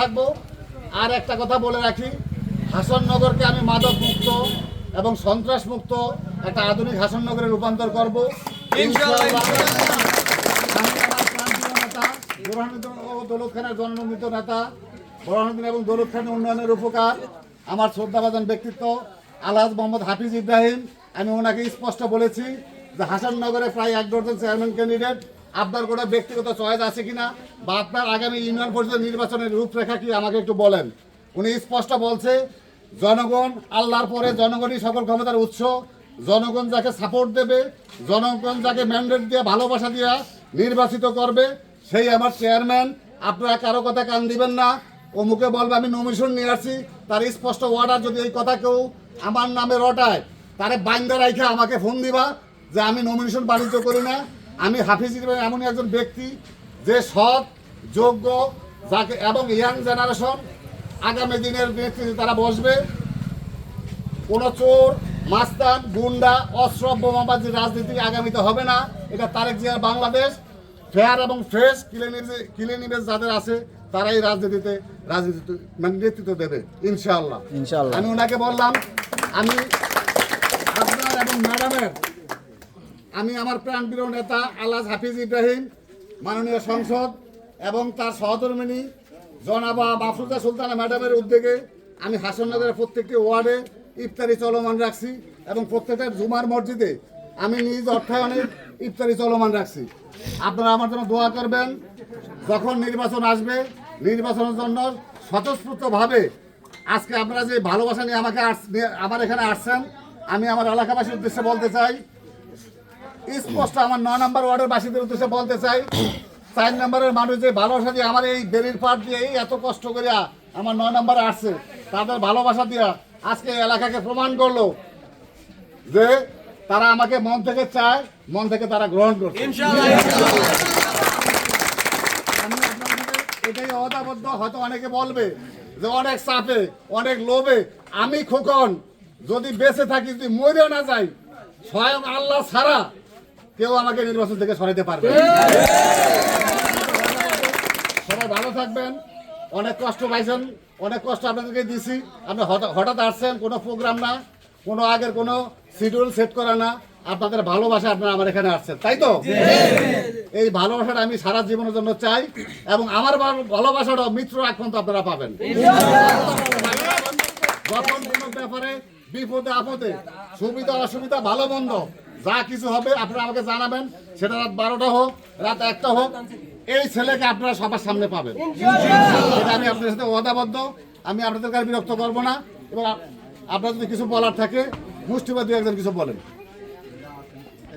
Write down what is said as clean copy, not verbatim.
থাকবো। আর একটা কথা বলে রাখি, হাসননগরকে আমি মাদক মুক্ত এবং সন্ত্রাস মুক্ত একটা আধুনিক হাসননগরে রূপান্তর করবো ইনশাআল্লাহ। আমি আমার প্রান্তীয় নেতা বুরহানুদ্দিন ও দৌলত খানের জননন্দিত নেতা বুরহানুদ্দিন এবং দৌলত খানের উন্নয়নের উপকার আমার শ্রদ্ধাভাজন ব্যক্তিত্ব আলহাজ মোহাম্মদ হাফিজ ইব্রাহিম, আমি ওনাকে স্পষ্ট বলেছি যে হাসননগরে প্রায় 1 ডজন চেয়ারম্যান ক্যান্ডিডেট, আপনার কোনো ব্যক্তিগত চয়েস আছে কিনা বা আপনার আগামী ইউনিয়ন পরিষদ নির্বাচনের রূপরেখা কি আমাকে একটু বলেন। উনি স্পষ্ট বলছে জনগণ আল্লাহর পরে জনগণই সকল ক্ষমতার উৎস, জনগণ যাকে সাপোর্ট দেবে, জনগণ যাকে ম্যান্ডেট দিয়ে ভালোবাসা দিয়ে নির্বাচিত করবে সেই আমার চেয়ারম্যান। আপনারা কারো কথা কান দিবেন না, অমুকে বলবে আমি নমিনেশন নিয়ে আসছি, তার স্পষ্ট অর্ডার যদি এই কথা কেউ আমার নামে রটায় তারে বাইন্দা রাইখে আমাকে ফোন দিবা যে আমি নমিনেশন বাণিজ্য করি না। আমি হাফিজ ইব্রাহিম এমনই একজন ব্যক্তি যে সৎ, যোগ্য, যাকে এবং ইয়াং জেনারেশন আগামী দিনের নেতৃত্বে তারা বসবে। কোনো চোর, মাস্তান, গুন্ডা, অস্ত্র, বোমাবাজি রাজনীতি আগামীতে হবে না। এটা তারেক জিয়ার বাংলাদেশ। ফেয়ার এবং ফ্রেশ ক্লিনিমেজ যাদের আছে তারাই রাজনীতি মানে নেতৃত্ব দেবে ইনশাআল্লাহ। আমি ওনাকে বললাম আমি আপনার এবং ম্যাডামের, আমি আমার প্রাণপ্রিয় নেতা আলহাজ হাফিজ ইব্রাহিম, মাননীয় সংসদ এবং তার সহধর্মিণী জনাবা মাফরুজা সুলতানা ম্যাডামের উদ্যোগে আমি হাসননগরের প্রত্যেকটি ওয়ার্ডে ইফতারি চলমান রাখছি এবং প্রত্যেকটা জুমার মসজিদে আমি নিজ অর্থায়নে ইফতারি চলমান রাখছি। আপনারা আমার জন্য দোয়া করবেন। যখন নির্বাচন আসবে, নির্বাচনের জন্য স্বতঃস্ফূর্তভাবে আজকে আপনারা যে ভালোবাসা নিয়ে আমার এখানে আসছেন, আমি আমার এলাকাবাসীর উদ্দেশ্যে বলতে চাই স্পষ্ট, আমার 9 নম্বর ওয়ার্ডের বাসীদের উদ্দেশ্যে বলতে চাই, 4 নম্বরের মানুষ যে ভালোবাসা দিয়ে আমার এই বেরির পাট দিয়ে এত কষ্ট করে আমার 9 নম্বরে আসছে, তাদের ভালোবাসা দিয়ে আজকে এলাকাকে প্রমাণ করলো যে তারা আমাকে মন থেকে চায়, মন থেকে তারা গ্রহণ করছে। আমি আপনাদের এটাই অদাবদ্ধ। হয়তো অনেকে বলবে যে অনেক চাপে, অনেক লোভে, আমি খোকন যদি বেঁচে থাকি, যদি মরেও না যাই, স্বয়ং আল্লাহ ছাড়া কেউ আমাকে নির্বাচন থেকে সরাইতে পারবে। সবাই ভালো থাকবেন। অনেক কষ্ট পাইছেন, অনেক কষ্ট আপনাদেরকে দিছি। আপনি হঠাৎ আসছেন, কোনো প্রোগ্রাম না, কোনো আগের কোনো শিডিউল সেট করা না, আপনাদের ভালোবাসা আপনারা আমার এখানে আসছেন, তাই তো? এই ভালোবাসাটা আমি সারা জীবনের জন্য চাই এবং আমার ভালোবাসাটা মিত্র আগ পর্যন্ত আপনারা পাবেন। যখন কোনো ব্যাপারে বিপদে আপদে, সুবিধা অসুবিধা, ভালো মন্দ যা কিছু হবে আপনারা আমাকে জানাবেন। সেটা রাত 12টা হোক, রাত 1টা হোক, এই ছেলেকে আপনারা সবার সামনে পাবেন। এটা আমি আপনাদের সাথে ওয়াদাবদ্ধ। আমি আপনাদের কাছে বিরক্ত করবো না। এবার আপনার যদি কিছু বলার থাকে মুষ্টিবাদী একজন কিছু বলেন।